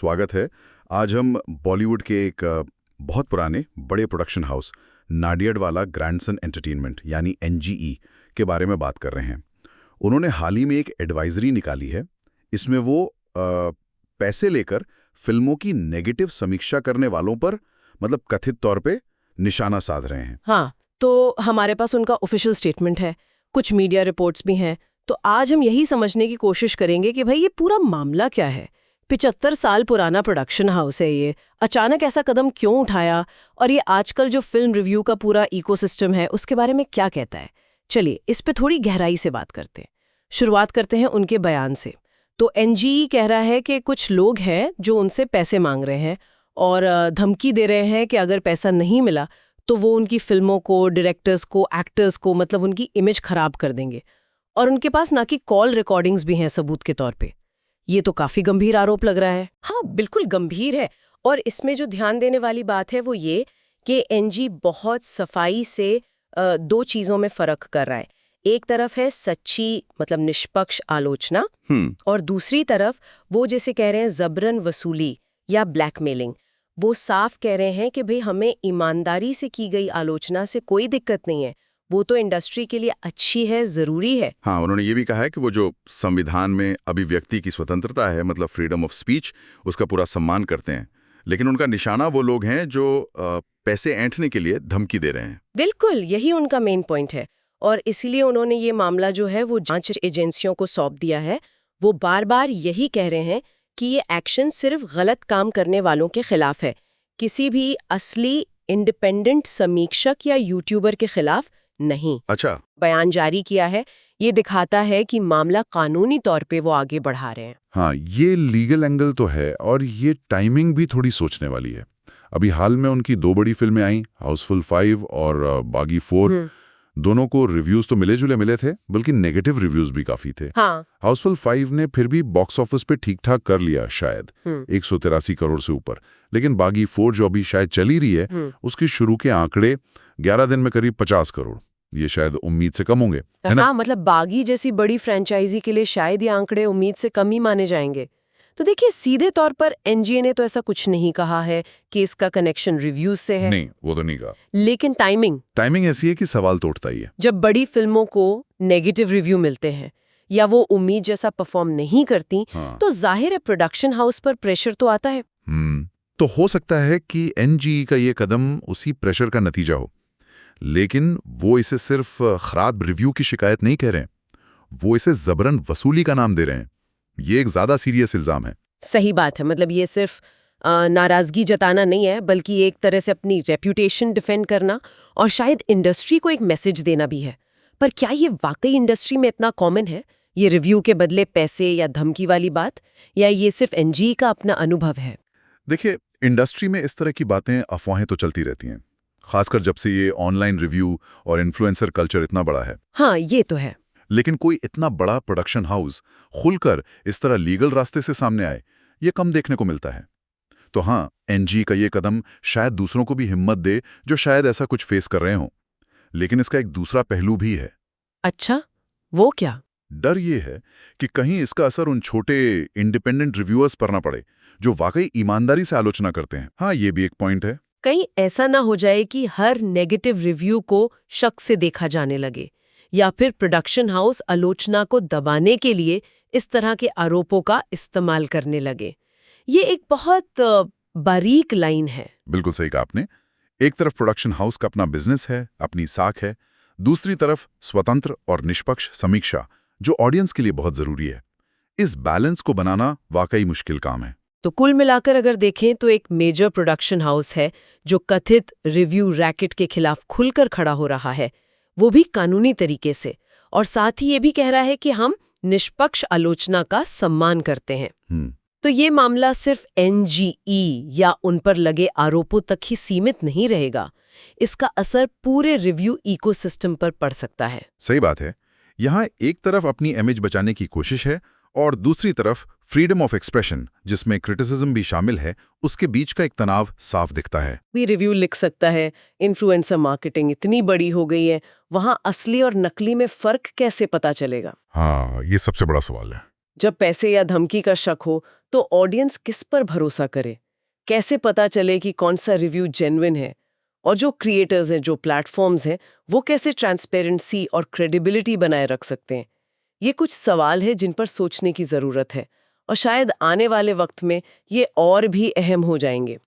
स्वागत है। आज हम बॉलीवुड के एक बहुत पुराने बड़े production house Nadiadwala grandson entertainment यानी एनजीई के बारे में बात कर रहे हैं। उन्होंने हाल ही में एक एडवाइजरी निकाली है। इसमें वो पैसे लेकर फिल्मों की नेगेटिव समीक्षा करने वालों पर मतलब कथित तौर पे निशाना साध रहे हैं। हाँ, तो हमारे पास उनका ऑफिशियल स्टेटमेंट है, कुछ मीडिया रिपोर्ट्स भी हैं। तो आज हम यही समझने की कोशिश करेंगे कि भाई ये पूरा मामला क्या है। 75 साल पुराना प्रोडक्शन हाउस है ये, अचानक ऐसा कदम क्यों उठाया, और ये आजकल जो फिल्म रिव्यू का पूरा इकोसिस्टम है उसके बारे में क्या कहता है। चलिए इस पे थोड़ी गहराई से बात करते हैं। शुरुआत करते हैं उनके बयान से। तो एनजीई कह रहा है कि कुछ लोग हैं जो उनसे पैसे मांग रहे हैं और धमकी दे रहे हैं कि अगर पैसा नहीं मिला तो वो उनकी फिल्मों को, डायरेक्टर्स को, एक्टर्स को, मतलब उनकी इमेज खराब कर देंगे। और उनके पास ना कि कॉल रिकॉर्डिंग्स भी हैं सबूत के तौर पे। ये तो काफी गंभीर आरोप लग रहा है। हाँ, बिल्कुल गंभीर है। और इसमें जो ध्यान देने वाली बात है वो ये कि एनजी बहुत सफाई से दो चीजों में फर्क कर रहा है। एक तरफ है सच्ची मतलब निष्पक्ष आलोचना, और दूसरी तरफ वो जैसे कह रहे हैं जबरन वसूली या ब्लैकमेलिंग। वो साफ कह रहे हैं कि भाई हमें ईमानदारी से की गई आलोचना से कोई दिक्कत नहीं है, वो तो इंडस्ट्री के लिए अच्छी है, जरूरी है। हाँ, उन्होंने ये भी कहा है कि वो जो संविधान में अभिव्यक्ति की स्वतंत्रता है मतलब फ्रीडम ऑफ स्पीच, उसका पूरा सम्मान करते हैं। लेकिन उनका निशाना वो लोग हैं जो पैसे ऐंठने के लिए धमकी दे रहे हैं। बिल्कुल, यही उनका मेन पॉइंट है। और इसीलिए उन्होंने ये मामला जो है वो जांच एजेंसियों को सौंप दिया है। वो बार बार यही कह रहे हैं कि ये एक्शन सिर्फ गलत काम करने वालों के खिलाफ है, किसी भी असली इंडिपेंडेंट समीक्षक या यूट्यूबर के खिलाफ नहीं। अच्छा, बयान जारी किया है। ये दिखाता है कि मामला कानूनी तौर पे वो आगे बढ़ा रहे हैं। हाँ, ये लीगल एंगल तो है और ये टाइमिंग भी थोड़ी सोचने वाली है। अभी हाल में उनकी दो बड़ी फिल्में आई, हाउसफुल 5 और बागी 4। दोनों को रिव्यूज तो मिले जुले मिले थे, बल्कि नेगेटिव रिव्यूज भी काफी थे। हाँ। हाउसफुल 5 ने फिर भी बॉक्स ऑफिस पे ठीक ठाक कर लिया, शायद 183 करोड़ से ऊपर। लेकिन बागी 4 जो अभी शायद चली रही है, उसके शुरू के आंकड़े 11 दिन में करीब 50 करोड़। ये शायद उम्मीद से कम होंगे, है ना? हाँ, मतलब बागी जैसी बड़ी फ्रेंचाइजी के लिए शायद ये आंकड़े उम्मीद से कम ही माने जाएंगे। तो देखिए, सीधे तौर पर एनजीए ने तो ऐसा कुछ नहीं कहा है कि इसका कनेक्शन रिव्यूज से है। नहीं, वो तो नहीं कहा। लेकिन टाइमिंग ऐसी है कि सवाल तो उठता ही है। जब बड़ी फिल्मों को नेगेटिव रिव्यू मिलते हैं या वो उम्मीद जैसा परफॉर्म नहीं करती, तो जाहिर है प्रोडक्शन हाउस पर प्रेशर तो आता है। तो हो सकता है कि एनजीई का ये कदम उसी प्रेशर का नतीजा हो। लेकिन वो इसे सिर्फ खराब रिव्यू की शिकायत नहीं कह रहे हैं, वो इसे जबरन वसूली का नाम दे रहे हैं। ये एक ज्यादा सीरियस इल्जाम है। सही बात है। मतलब ये सिर्फ नाराजगी जताना नहीं है, बल्कि एक तरह से अपनी रेप्यूटेशन डिफेंड करना और शायद इंडस्ट्री को एक मैसेज देना भी है। पर क्या ये वाकई इंडस्ट्री में इतना कॉमन है, ये रिव्यू के बदले पैसे या धमकी वाली बात, या ये सिर्फ एनजीई का अपना अनुभव है? देखिए, इंडस्ट्री में इस तरह की बातें, अफवाहें तो चलती रहती हैं, खासकर जब से ये ऑनलाइन रिव्यू और इन्फ्लुएंसर कल्चर इतना बड़ा है। हाँ, ये तो है। लेकिन कोई इतना बड़ा प्रोडक्शन हाउस खुलकर इस तरह लीगल रास्ते से सामने आए, ये कम देखने को मिलता है। तो हाँ, एनजी का ये कदम शायद दूसरों को भी हिम्मत दे जो शायद ऐसा कुछ फेस कर रहे हों। लेकिन इसका एक दूसरा पहलू भी है। अच्छा, वो क्या? डर ये है कि कहीं इसका असर उन छोटे इंडिपेंडेंट रिव्यूअर्स पर ना पड़े जो वाकई ईमानदारी से आलोचना करते हैं। हाँ, ये भी एक पॉइंट है। कहीं ऐसा ना हो जाए कि हर नेगेटिव रिव्यू को शक से देखा जाने लगे, या फिर प्रोडक्शन हाउस आलोचना को दबाने के लिए इस तरह के आरोपों का इस्तेमाल करने लगे। ये एक बहुत बारीक लाइन है। बिल्कुल सही कहा आपने। एक तरफ प्रोडक्शन हाउस का अपना बिजनेस है, अपनी साख है, दूसरी तरफ स्वतंत्र और निष्पक्ष समीक्षा जो ऑडियंस के लिए बहुत जरूरी है। इस बैलेंस को बनाना वाकई मुश्किल काम है। तो कुल मिलाकर अगर देखें तो एक मेजर प्रोडक्शन हाउस है जो कथित रिव्यू रैकेट के खिलाफ खुलकर खड़ा हो रहा है, वो भी कानूनी तरीके से, और साथ ही ये भी कह रहा है कि हम निष्पक्ष आलोचना का सम्मान करते हैं। तो ये मामला सिर्फ एनजीई या उन पर लगे आरोपों तक ही सीमित नहीं रहेगा। इसका असर पूरे रिव्यू इकोसिस्टम पर पड़ सकता है। सही बात है। यहाँ एक तरफ अपनी इमेज बचाने की कोशिश है और दूसरी तरफ फ्रीडम ऑफ एक्सप्रेशन, जिसमें क्रिटिसिज्म भी शामिल है, उसके बीच का एक तनाव साफ दिखता है। भी रिव्यू लिख सकता है, इन्फ्लुएंसर मार्केटिंग इतनी बड़ी हो गई है, वहाँ असली और नकली में फर्क कैसे पता चलेगा? हाँ, ये सबसे बड़ा सवाल है। जब पैसे या धमकी का शक हो तो ऑडियंस किस पर भरोसा करे? कैसे पता चले कि कौन सा रिव्यू जेन्युइन है? और जो क्रिएटर्स हैं, जो प्लेटफॉर्म्स हैं, वो कैसे ट्रांसपेरेंसी और क्रेडिबिलिटी बनाए रख सकते हैं? ये कुछ सवाल हैं जिन पर सोचने की ज़रूरत है और शायद आने वाले वक्त में ये और भी अहम हो जाएंगे।